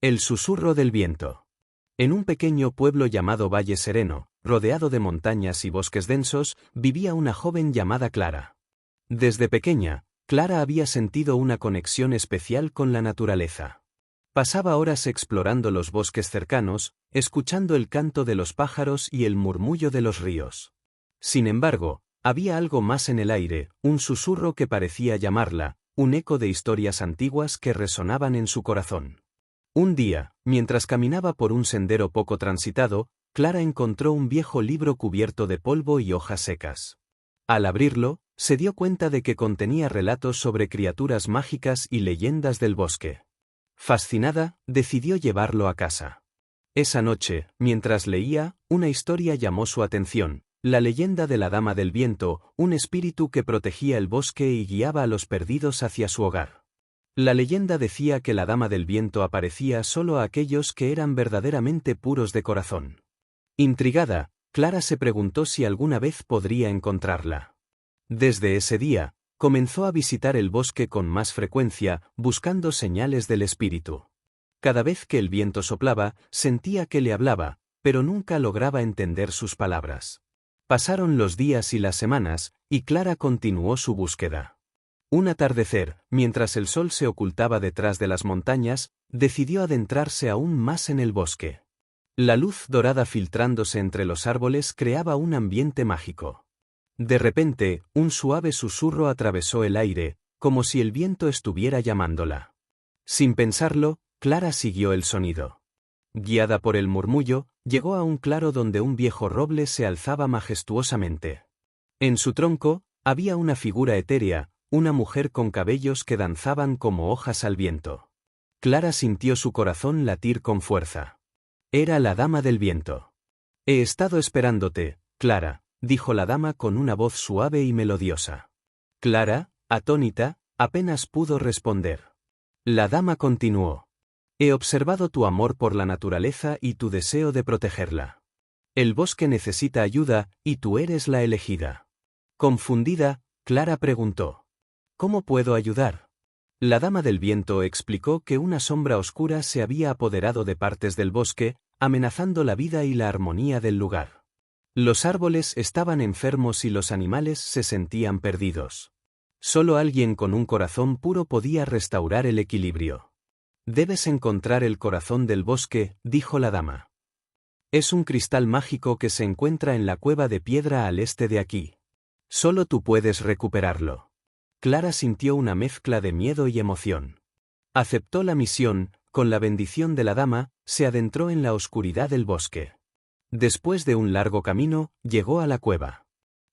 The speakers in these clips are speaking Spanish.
El susurro del viento. En un pequeño pueblo llamado Valle Sereno, rodeado de montañas y bosques densos, vivía una joven llamada Clara. Desde pequeña, Clara había sentido una conexión especial con la naturaleza. Pasaba horas explorando los bosques cercanos, escuchando el canto de los pájaros y el murmullo de los ríos. Sin embargo, había algo más en el aire, un susurro que parecía llamarla, un eco de historias antiguas que resonaban en su corazón. Un día, mientras caminaba por un sendero poco transitado, Clara encontró un viejo libro cubierto de polvo y hojas secas. Al abrirlo, se dio cuenta de que contenía relatos sobre criaturas mágicas y leyendas del bosque. Fascinada, decidió llevarlo a casa. Esa noche, mientras leía, una historia llamó su atención, la leyenda de la Dama del Viento, un espíritu que protegía el bosque y guiaba a los perdidos hacia su hogar. La leyenda decía que la Dama del Viento aparecía solo a aquellos que eran verdaderamente puros de corazón. Intrigada, Clara se preguntó si alguna vez podría encontrarla. Desde ese día, comenzó a visitar el bosque con más frecuencia, buscando señales del espíritu. Cada vez que el viento soplaba, sentía que le hablaba, pero nunca lograba entender sus palabras. Pasaron los días y las semanas, y Clara continuó su búsqueda. Un atardecer, mientras el sol se ocultaba detrás de las montañas, decidió adentrarse aún más en el bosque. La luz dorada filtrándose entre los árboles creaba un ambiente mágico. De repente, un suave susurro atravesó el aire, como si el viento estuviera llamándola. Sin pensarlo, Clara siguió el sonido. Guiada por el murmullo, llegó a un claro donde un viejo roble se alzaba majestuosamente. En su tronco, había una figura etérea, una mujer con cabellos que danzaban como hojas al viento. Clara sintió su corazón latir con fuerza. Era la Dama del Viento. «He estado esperándote, Clara», dijo la dama con una voz suave y melodiosa. Clara, atónita, apenas pudo responder. La dama continuó. «He observado tu amor por la naturaleza y tu deseo de protegerla. El bosque necesita ayuda, y tú eres la elegida». Confundida, Clara preguntó. «¿Cómo puedo ayudar?». La Dama del Viento explicó que una sombra oscura se había apoderado de partes del bosque, amenazando la vida y la armonía del lugar. Los árboles estaban enfermos y los animales se sentían perdidos. Solo alguien con un corazón puro podía restaurar el equilibrio. «Debes encontrar el corazón del bosque», dijo la dama. «Es un cristal mágico que se encuentra en la cueva de piedra al este de aquí. Solo tú puedes recuperarlo». Clara sintió una mezcla de miedo y emoción. Aceptó la misión, con la bendición de la dama, se adentró en la oscuridad del bosque. Después de un largo camino, llegó a la cueva.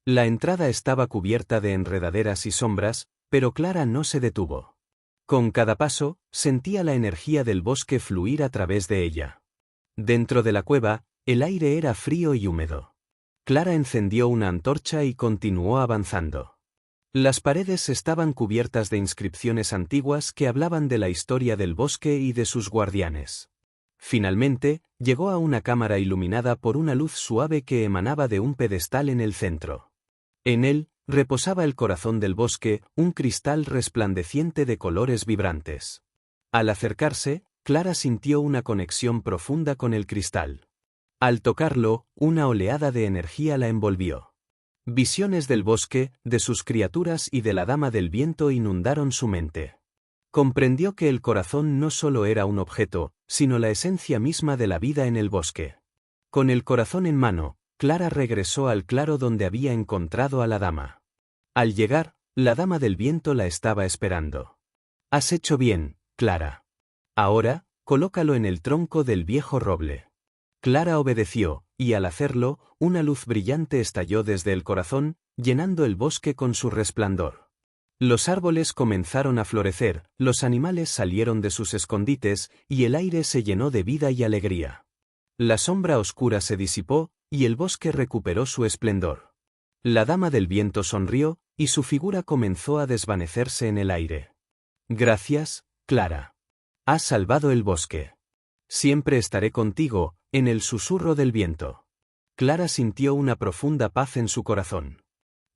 La entrada estaba cubierta de enredaderas y sombras, pero Clara no se detuvo. Con cada paso, sentía la energía del bosque fluir a través de ella. Dentro de la cueva, el aire era frío y húmedo. Clara encendió una antorcha y continuó avanzando. Las paredes estaban cubiertas de inscripciones antiguas que hablaban de la historia del bosque y de sus guardianes. Finalmente, llegó a una cámara iluminada por una luz suave que emanaba de un pedestal en el centro. En él, reposaba el corazón del bosque, un cristal resplandeciente de colores vibrantes. Al acercarse, Clara sintió una conexión profunda con el cristal. Al tocarlo, una oleada de energía la envolvió. Visiones del bosque, de sus criaturas y de la Dama del Viento inundaron su mente. Comprendió que el corazón no solo era un objeto, sino la esencia misma de la vida en el bosque. Con el corazón en mano, Clara regresó al claro donde había encontrado a la dama. Al llegar, la Dama del Viento la estaba esperando. «Has hecho bien, Clara. Ahora, colócalo en el tronco del viejo roble». Clara obedeció, y al hacerlo, una luz brillante estalló desde el corazón, llenando el bosque con su resplandor. Los árboles comenzaron a florecer, los animales salieron de sus escondites, y el aire se llenó de vida y alegría. La sombra oscura se disipó, y el bosque recuperó su esplendor. La Dama del Viento sonrió, y su figura comenzó a desvanecerse en el aire. «Gracias, Clara. Has salvado el bosque. Siempre estaré contigo, en el susurro del viento». Clara sintió una profunda paz en su corazón.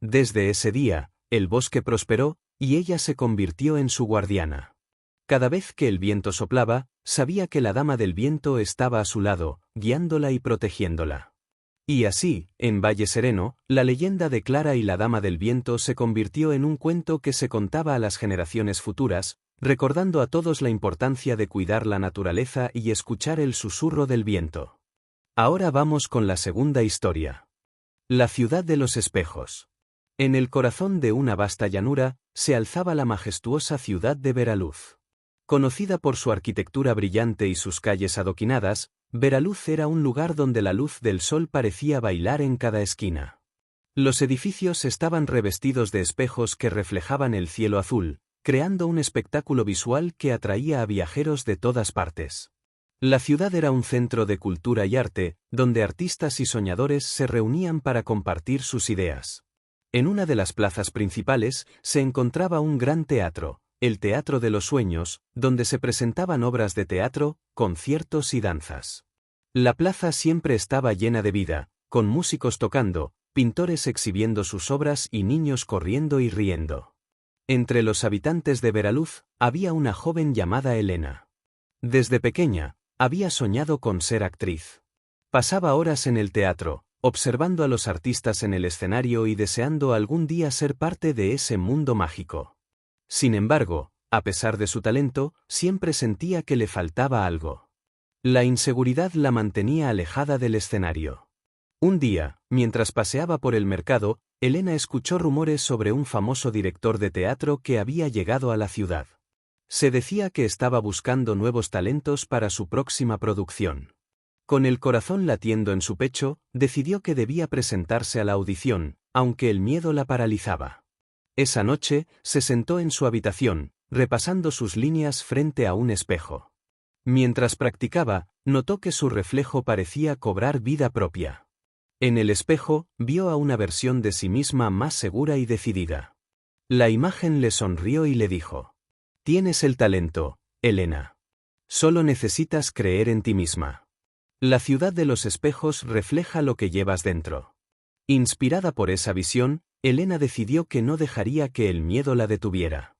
Desde ese día, el bosque prosperó, y ella se convirtió en su guardiana. Cada vez que el viento soplaba, sabía que la dama del viento estaba a su lado, guiándola y protegiéndola. Y así, en Valle Sereno, la leyenda de Clara y la dama del viento se convirtió en un cuento que se contaba a las generaciones futuras, recordando a todos la importancia de cuidar la naturaleza y escuchar el susurro del viento. Ahora vamos con la segunda historia. La ciudad de los espejos. En el corazón de una vasta llanura, se alzaba la majestuosa ciudad de Veraluz. Conocida por su arquitectura brillante y sus calles adoquinadas, Veraluz era un lugar donde la luz del sol parecía bailar en cada esquina. Los edificios estaban revestidos de espejos que reflejaban el cielo azul, creando un espectáculo visual que atraía a viajeros de todas partes. La ciudad era un centro de cultura y arte, donde artistas y soñadores se reunían para compartir sus ideas. En una de las plazas principales se encontraba un gran teatro, el Teatro de los Sueños, donde se presentaban obras de teatro, conciertos y danzas. La plaza siempre estaba llena de vida, con músicos tocando, pintores exhibiendo sus obras y niños corriendo y riendo. Entre los habitantes de Veraluz, había una joven llamada Elena. Desde pequeña, había soñado con ser actriz. Pasaba horas en el teatro, observando a los artistas en el escenario y deseando algún día ser parte de ese mundo mágico. Sin embargo, a pesar de su talento, siempre sentía que le faltaba algo. La inseguridad la mantenía alejada del escenario. Un día, mientras paseaba por el mercado, Elena escuchó rumores sobre un famoso director de teatro que había llegado a la ciudad. Se decía que estaba buscando nuevos talentos para su próxima producción. Con el corazón latiendo en su pecho, decidió que debía presentarse a la audición, aunque el miedo la paralizaba. Esa noche, se sentó en su habitación, repasando sus líneas frente a un espejo. Mientras practicaba, notó que su reflejo parecía cobrar vida propia. En el espejo, vio a una versión de sí misma más segura y decidida. La imagen le sonrió y le dijo: «Tienes el talento, Elena. Solo necesitas creer en ti misma». La ciudad de los espejos refleja lo que llevas dentro. Inspirada por esa visión, Elena decidió que no dejaría que el miedo la detuviera.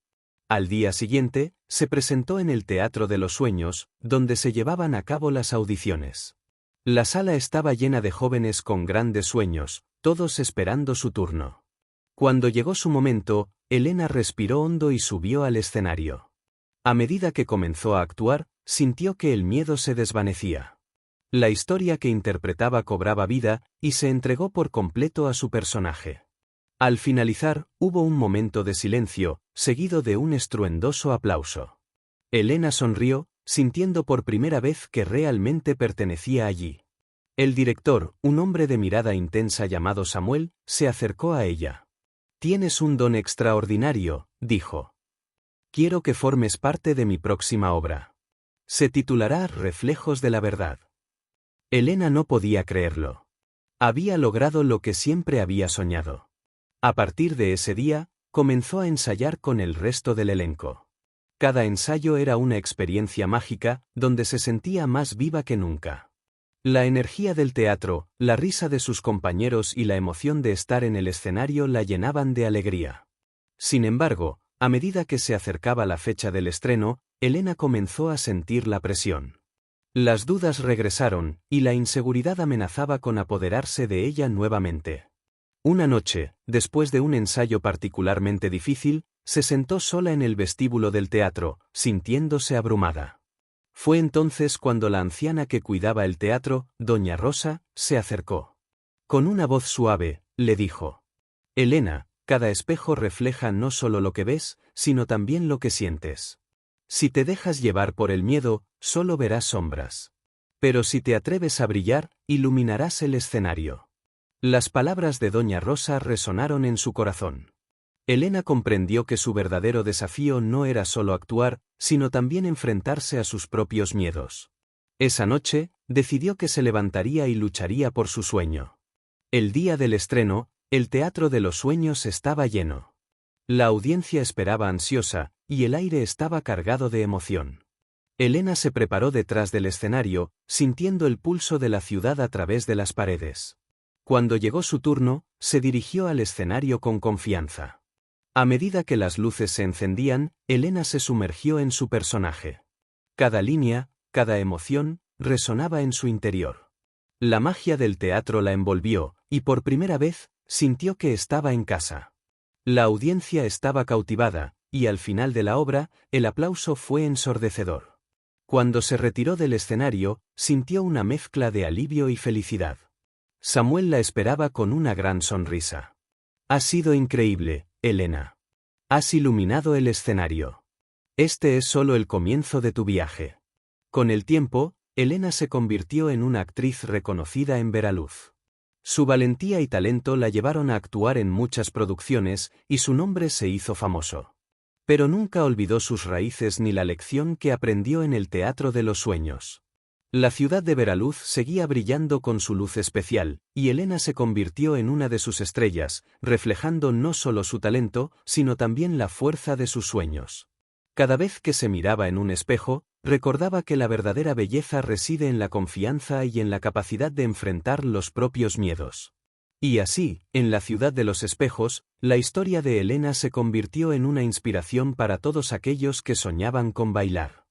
Al día siguiente, se presentó en el Teatro de los Sueños, donde se llevaban a cabo las audiciones. La sala estaba llena de jóvenes con grandes sueños, todos esperando su turno. Cuando llegó su momento, Elena respiró hondo y subió al escenario. A medida que comenzó a actuar, sintió que el miedo se desvanecía. La historia que interpretaba cobraba vida, y se entregó por completo a su personaje. Al finalizar, hubo un momento de silencio, seguido de un estruendoso aplauso. Elena sonrió, sintiendo por primera vez que realmente pertenecía allí. El director, un hombre de mirada intensa llamado Samuel, se acercó a ella. «Tienes un don extraordinario», dijo. «Quiero que formes parte de mi próxima obra. Se titulará Reflejos de la Verdad». Elena no podía creerlo. Había logrado lo que siempre había soñado. A partir de ese día, comenzó a ensayar con el resto del elenco. Cada ensayo era una experiencia mágica, donde se sentía más viva que nunca. La energía del teatro, la risa de sus compañeros y la emoción de estar en el escenario la llenaban de alegría. Sin embargo, a medida que se acercaba la fecha del estreno, Elena comenzó a sentir la presión. Las dudas regresaron, y la inseguridad amenazaba con apoderarse de ella nuevamente. Una noche, después de un ensayo particularmente difícil, se sentó sola en el vestíbulo del teatro, sintiéndose abrumada. Fue entonces cuando la anciana que cuidaba el teatro, doña Rosa, se acercó. Con una voz suave, le dijo: «Elena, cada espejo refleja no solo lo que ves, sino también lo que sientes. Si te dejas llevar por el miedo, solo verás sombras. Pero si te atreves a brillar, iluminarás el escenario». Las palabras de doña Rosa resonaron en su corazón. Elena comprendió que su verdadero desafío no era solo actuar, sino también enfrentarse a sus propios miedos. Esa noche, decidió que se levantaría y lucharía por su sueño. El día del estreno, el Teatro de los Sueños estaba lleno. La audiencia esperaba ansiosa, y el aire estaba cargado de emoción. Elena se preparó detrás del escenario, sintiendo el pulso de la ciudad a través de las paredes. Cuando llegó su turno, se dirigió al escenario con confianza. A medida que las luces se encendían, Elena se sumergió en su personaje. Cada línea, cada emoción, resonaba en su interior. La magia del teatro la envolvió, y por primera vez, sintió que estaba en casa. La audiencia estaba cautivada, y al final de la obra, el aplauso fue ensordecedor. Cuando se retiró del escenario, sintió una mezcla de alivio y felicidad. Samuel la esperaba con una gran sonrisa. Ha sido increíble, Elena. Has iluminado el escenario. Este es solo el comienzo de tu viaje. Con el tiempo, Elena se convirtió en una actriz reconocida en Veraluz. Su valentía y talento la llevaron a actuar en muchas producciones, y su nombre se hizo famoso. Pero nunca olvidó sus raíces ni la lección que aprendió en el Teatro de los Sueños. La ciudad de Veraluz seguía brillando con su luz especial, y Elena se convirtió en una de sus estrellas, reflejando no solo su talento, sino también la fuerza de sus sueños. Cada vez que se miraba en un espejo, recordaba que la verdadera belleza reside en la confianza y en la capacidad de enfrentar los propios miedos. Y así, en la ciudad de los espejos, la historia de Elena se convirtió en una inspiración para todos aquellos que soñaban con bailar.